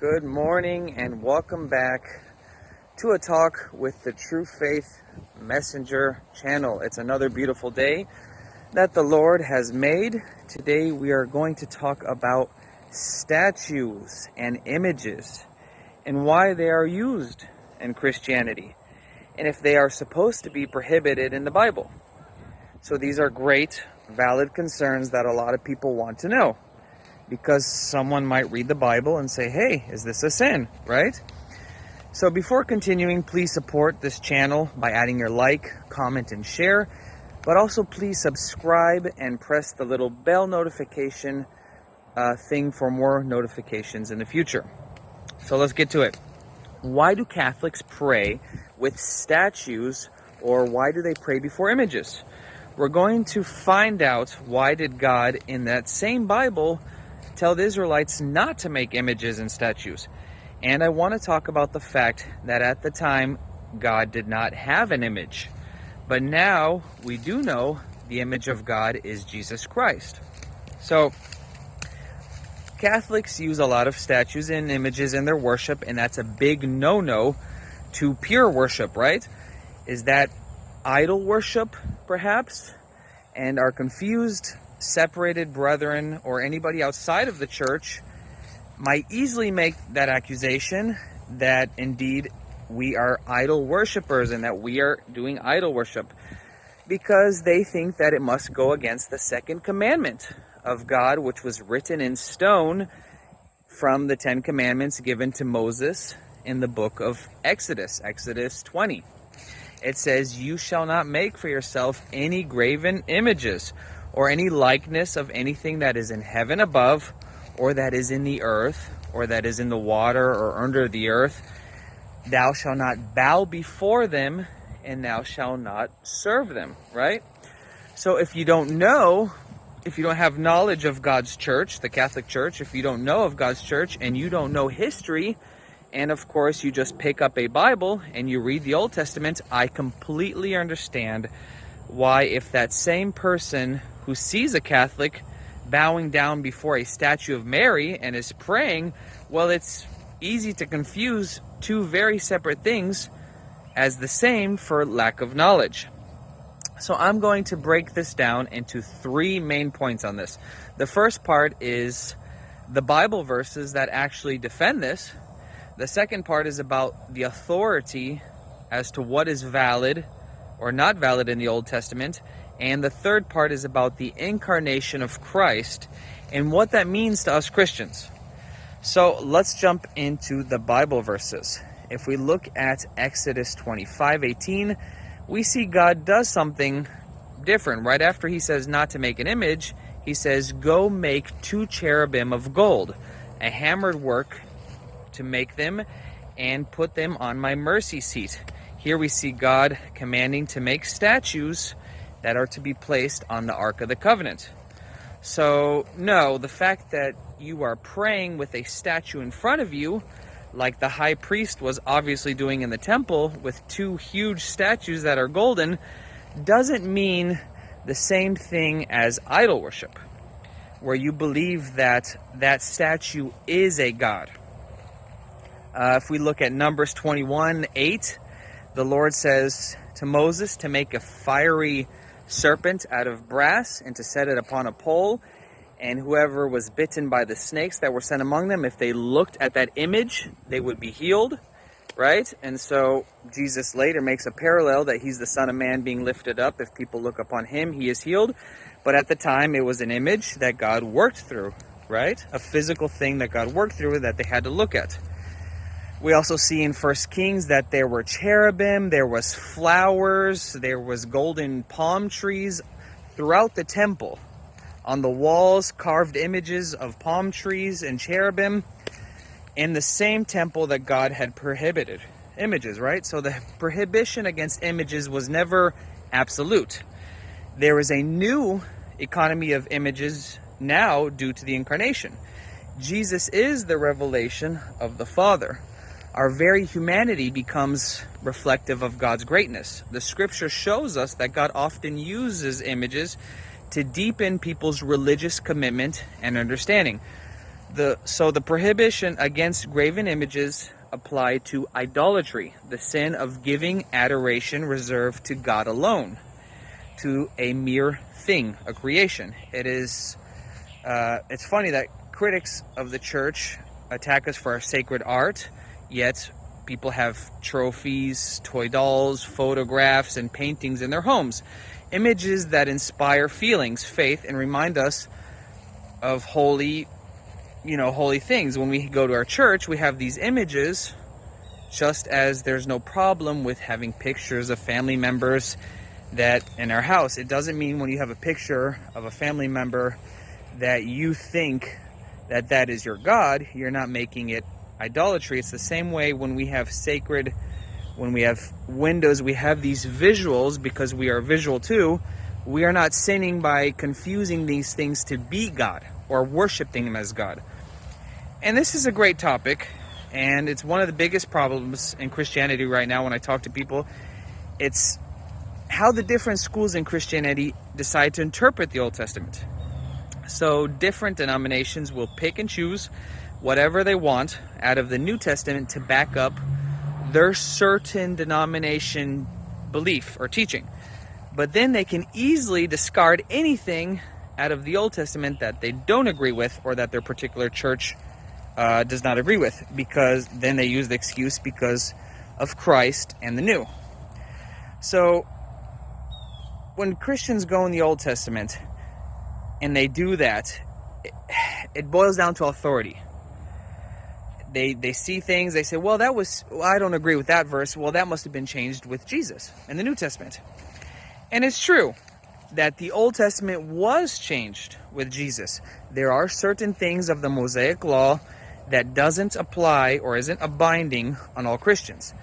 Good morning and welcome back to a talk with the True Faith Messenger channel. It's another beautiful day that the Lord has made. Today we are going to talk about statues and images and why they are used in Christianity and if they are supposed to be prohibited in the Bible. So these are great, valid concerns that a lot of people want to know, because someone might read the Bible and say, hey, is this a sin, right? So before continuing, please support this channel by adding your like, comment, and share. But also please subscribe and press the little bell notification thing for more notifications in the future. So let's get to it. Why do Catholics pray with statues, or why do they pray before images? We're going to find out why did God in that same Bible tell the Israelites not to make images and statues. And I want to talk about the fact that at the time God did not have an image, but now we do know the image of God is Jesus Christ. So Catholics use a lot of statues and images in their worship, and that's a big no-no to pure worship, right? Is that idol worship, perhaps? And our confused, separated brethren or anybody outside of the church might easily make that accusation that indeed we are idol worshipers and that we are doing idol worship, because they think that it must go against the second commandment of God, which was written in stone from the 10 Commandments given to Moses in the book of Exodus 20. It says, "You shall not make for yourself any graven images or any likeness of anything that is in heaven above, or that is in the earth, or that is in the water, or under the earth. Thou shalt not bow before them, and thou shalt not serve them," right? So if you don't know, if you don't have knowledge of God's church, the Catholic Church, if you don't know of God's church and you don't know history, and of course you just pick up a Bible and you read the Old Testament, I completely understand why, if that same person who sees a Catholic bowing down before a statue of Mary and is praying, well, it's easy to confuse two very separate things as the same for lack of knowledge. So I'm going to break this down into three main points on this. The first part is the Bible verses that actually defend this. The second part is about the authority as to what is valid or not valid in the Old Testament. And the third part is about the incarnation of Christ and what that means to us Christians. So let's jump into the Bible verses. If we look at Exodus 25:18, we see God does something different. Right after he says not to make an image, he says, "Go make 2 cherubim of gold, a hammered work to make them, and put them on my mercy seat." Here we see God commanding to make statues that are to be placed on the Ark of the Covenant. So, no, the fact that you are praying with a statue in front of you, like the high priest was obviously doing in the temple with 2 huge statues that are golden, doesn't mean the same thing as idol worship, where you believe that that statue is a god. If we look at Numbers 21:8, the Lord says to Moses to make a fiery serpent out of brass and to set it upon a pole, and whoever was bitten by the snakes that were sent among them, if they looked at that image, they would be healed, right? And so Jesus later makes a parallel that he's the Son of Man being lifted up. If people look upon him, he is healed. But at the time, it was an image that God worked through, right? A physical thing that God worked through that they had to look at. We also see in 1 Kings that there were cherubim, there was flowers, there was golden palm trees throughout the temple. On the walls, carved images of palm trees and cherubim in the same temple that God had prohibited images, right? So the prohibition against images was never absolute. There is a new economy of images now due to the incarnation. Jesus is the revelation of the Father. Our very humanity becomes reflective of God's greatness. The scripture shows us that God often uses images to deepen people's religious commitment and understanding. So the prohibition against graven images apply to idolatry, the sin of giving adoration reserved to God alone, to a mere thing, a creation. It's funny that critics of the church attack us for our sacred art, yet people have trophies, toy dolls, photographs, and paintings in their homes. Images that inspire feelings, faith, and remind us of holy things. When we go to our church, we have these images, just as there's no problem with having pictures of family members that in our house. It doesn't mean when you have a picture of a family member that you think that is your God, you're not making it idolatry. It's the same way when we have windows, we have these visuals because we are visual too. We are not sinning by confusing these things to be God or worshiping Him as God. And this is a great topic, and it's one of the biggest problems in Christianity right now when I talk to people. It's how the different schools in Christianity decide to interpret the Old Testament. So different denominations will pick and choose whatever they want out of the New Testament to back up their certain denomination belief or teaching. But then they can easily discard anything out of the Old Testament that they don't agree with or that their particular church does not agree with, because then they use the excuse because of Christ and the New. So when Christians go in the Old Testament and they do that, it boils down to authority. They see things, they say, well, I don't agree with that verse. Well, that must have been changed with Jesus in the New Testament. And it's true that the Old Testament was changed with Jesus. There are certain things of the Mosaic Law that doesn't apply or isn't a binding on all Christians.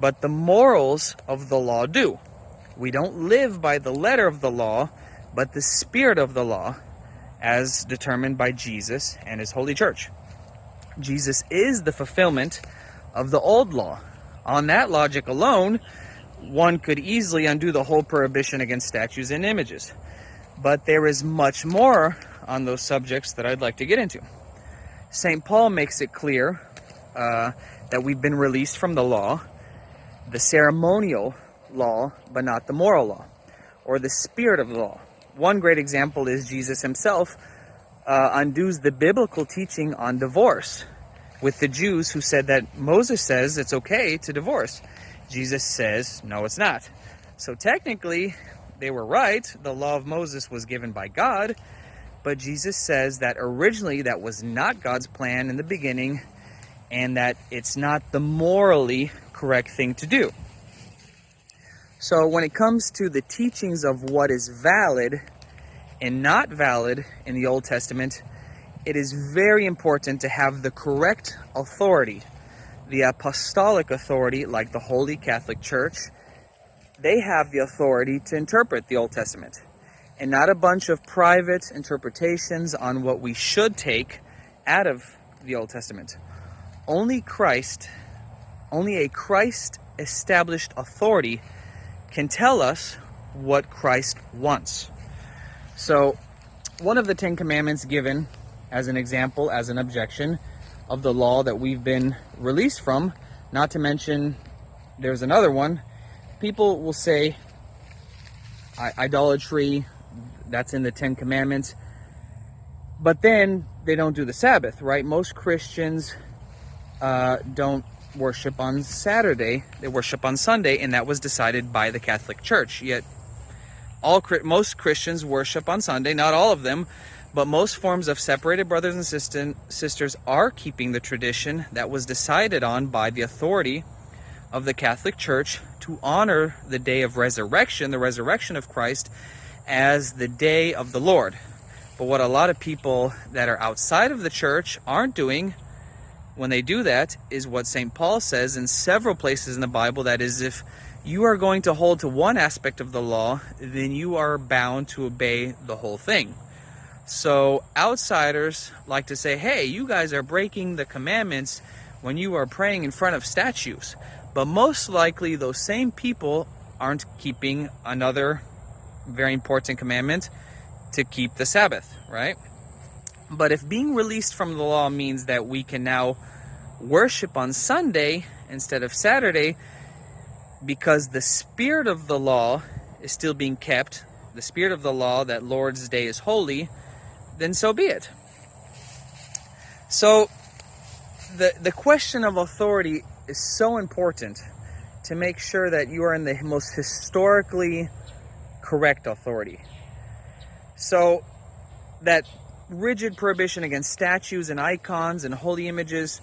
But the morals of the law do. We don't live by the letter of the law, but the spirit of the law, as determined by Jesus and His holy church. Jesus is the fulfillment of the old law. On that logic alone, one could easily undo the whole prohibition against statues and images. But there is much more on those subjects that I'd like to get into. St. Paul makes it clear that we've been released from the law, the ceremonial law, but not the moral law, or the spirit of the law. One great example is Jesus Himself undoes the biblical teaching on divorce with the Jews who said that Moses says it's okay to divorce. Jesus says, no, it's not. So technically, they were right. The law of Moses was given by God, but Jesus says that originally that was not God's plan in the beginning, and that it's not the morally correct thing to do. So when it comes to the teachings of what is valid and not valid in the Old Testament, it is very important to have the correct authority, the apostolic authority, like the Holy Catholic Church. They have the authority to interpret the Old Testament, and not a bunch of private interpretations on what we should take out of the Old Testament. Only a Christ-established authority can tell us what Christ wants. So, one of the 10 Commandments given as an example, as an objection of the law that we've been released from, not to mention there's another one. People will say idolatry, that's in the 10 Commandments, but then they don't do the Sabbath, right? Most Christians don't worship on Saturday, they worship on Sunday, and that was decided by the Catholic Church. Yet most Christians worship on Sunday, not all of them, but most forms of separated brothers and sisters are keeping the tradition that was decided on by the authority of the Catholic Church to honor the day of resurrection, the resurrection of Christ, as the day of the Lord. But what a lot of people that are outside of the church aren't doing when they do that is what St. Paul says in several places in the Bible, that is, if you are going to hold to one aspect of the law, then you are bound to obey the whole thing. So outsiders like to say, hey, you guys are breaking the commandments when you are praying in front of statues. But most likely those same people aren't keeping another very important commandment, to keep the Sabbath, right? But if being released from the law means that we can now worship on Sunday instead of Saturday, because the spirit of the law is still being kept, the spirit of the law that Lord's Day is holy, then so be it. So the question of authority is so important to make sure that you are in the most historically correct authority. So that rigid prohibition against statues and icons and holy images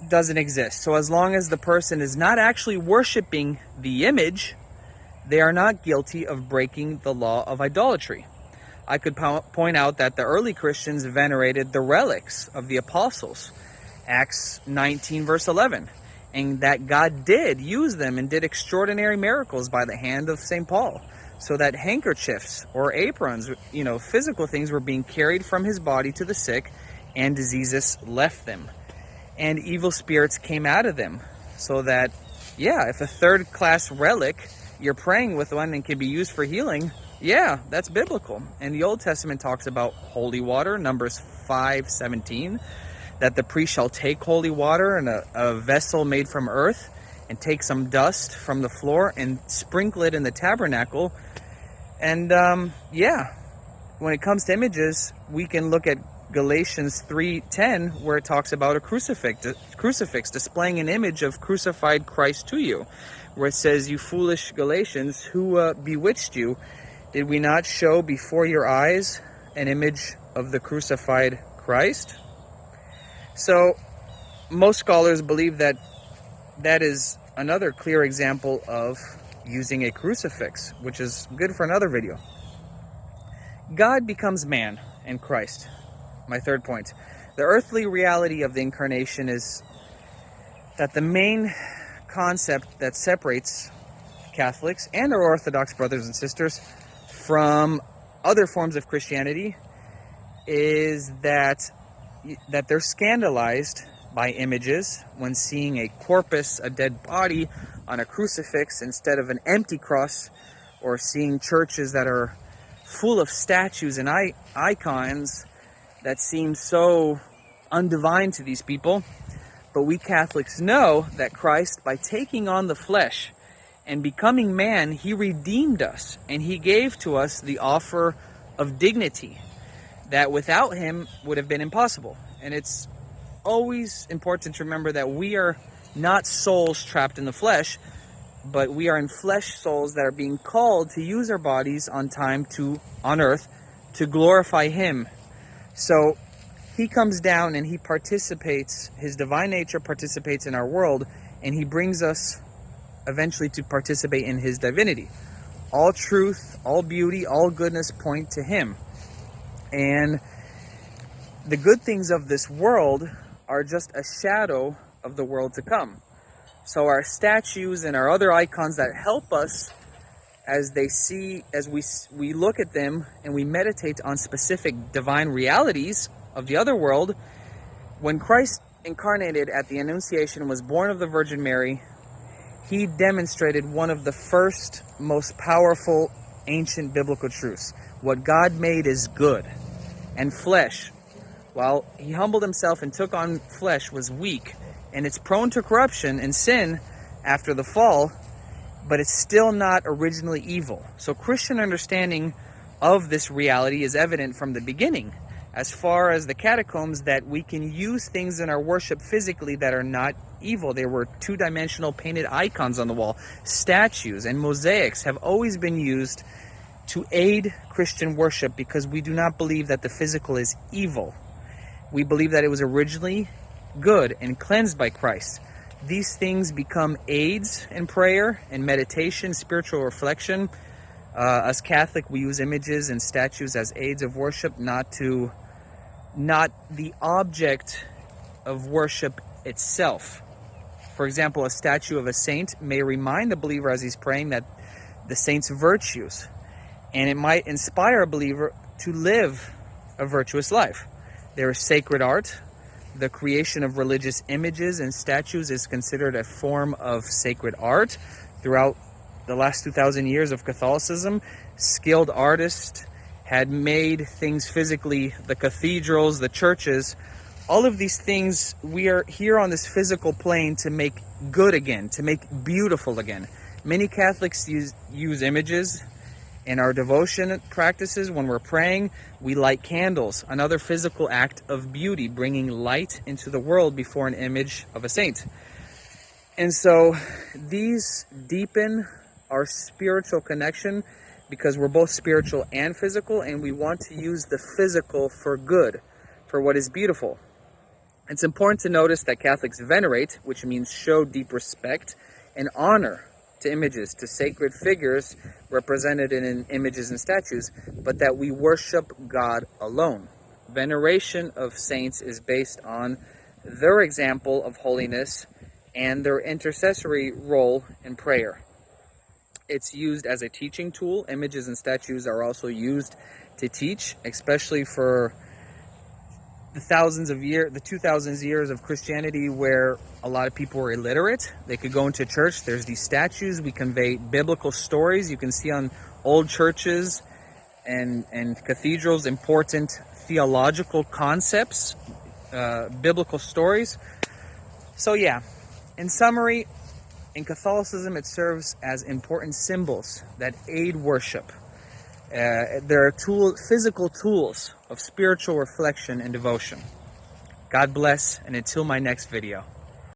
doesn't exist. So as long as the person is not actually worshiping the image, they are not guilty of breaking the law of idolatry. I could point out that the early Christians venerated the relics of the apostles, Acts 19 verse 11, and that God did use them and did extraordinary miracles by the hand of St. Paul, so that handkerchiefs or aprons, physical things, were being carried from his body to the sick, and diseases left them, and evil spirits came out of them. So that, if a third-class relic, you're praying with one and can be used for healing, that's biblical. And the Old Testament talks about holy water, Numbers 5:17, that the priest shall take holy water in a vessel made from earth and take some dust from the floor and sprinkle it in the tabernacle. And when it comes to images, we can look at Galatians 3:10, where it talks about a crucifix displaying an image of crucified Christ to you, where it says, "You foolish Galatians, who bewitched you? Did we not show before your eyes an image of the crucified Christ?" So most scholars believe that that is another clear example of using a crucifix, which is good for another video. God becomes man in Christ. My third point. The earthly reality of the incarnation is that the main concept that separates Catholics and our Orthodox brothers and sisters from other forms of Christianity is that they're scandalized by images when seeing a corpus, a dead body, on a crucifix instead of an empty cross, or seeing churches that are full of statues and icons that seem so undivine to these people. But we Catholics know that Christ, by taking on the flesh and becoming man, he redeemed us, and he gave to us the offer of dignity that without him would have been impossible. And it's always important to remember that we are not souls trapped in the flesh, but we are in flesh souls that are being called to use our bodies on earth to glorify him. So he comes down and he participates, his divine nature participates in our world, and he brings us eventually to participate in his divinity. All truth, all beauty, all goodness point to him. And the good things of this world are just a shadow of the world to come. So our statues and our other icons that help us as we look at them and we meditate on specific divine realities of the other world. When Christ incarnated at the Annunciation and was born of the Virgin Mary, he demonstrated one of the first, most powerful ancient biblical truths. What God made is good, and flesh, while he humbled himself and took on flesh, was weak, and it's prone to corruption and sin after the fall, but it's still not originally evil. So Christian understanding of this reality is evident from the beginning, as far as the catacombs, that we can use things in our worship physically that are not evil. There were two-dimensional painted icons on the wall. Statues and mosaics have always been used to aid Christian worship, because we do not believe that the physical is evil. We believe that it was originally good and cleansed by Christ. These things become aids in prayer and meditation, spiritual reflection. As Catholic, we use images and statues as aids of worship, not the object of worship itself. For example, a statue of a saint may remind the believer as he's praying that the saint's virtues, and it might inspire a believer to live a virtuous life. There is sacred art. The creation of religious images and statues is considered a form of sacred art. Throughout the last 2,000 years of Catholicism, skilled artists had made things physically, the cathedrals, the churches, all of these things, we are here on this physical plane to make good again, to make beautiful again. Many Catholics use images in our devotion practices. When we're praying, we light candles, another physical act of beauty, bringing light into the world before an image of a saint. And so these deepen our spiritual connection because we're both spiritual and physical, and we want to use the physical for good, for what is beautiful. It's important to notice that Catholics venerate, which means show deep respect and honor to images, to sacred figures represented in images and statues, but that we worship God alone. Veneration of saints is based on their example of holiness and their intercessory role in prayer. It's used as a teaching tool. Images and statues are also used to teach, especially for the 2000 years of Christianity where a lot of people were illiterate. They could go into church. There's these statues. We convey biblical stories. You can see on old churches and cathedrals important theological concepts, biblical stories. So yeah, in summary, in Catholicism, it serves as important symbols that aid worship. There are physical tools of spiritual reflection and devotion. God bless, and until my next video.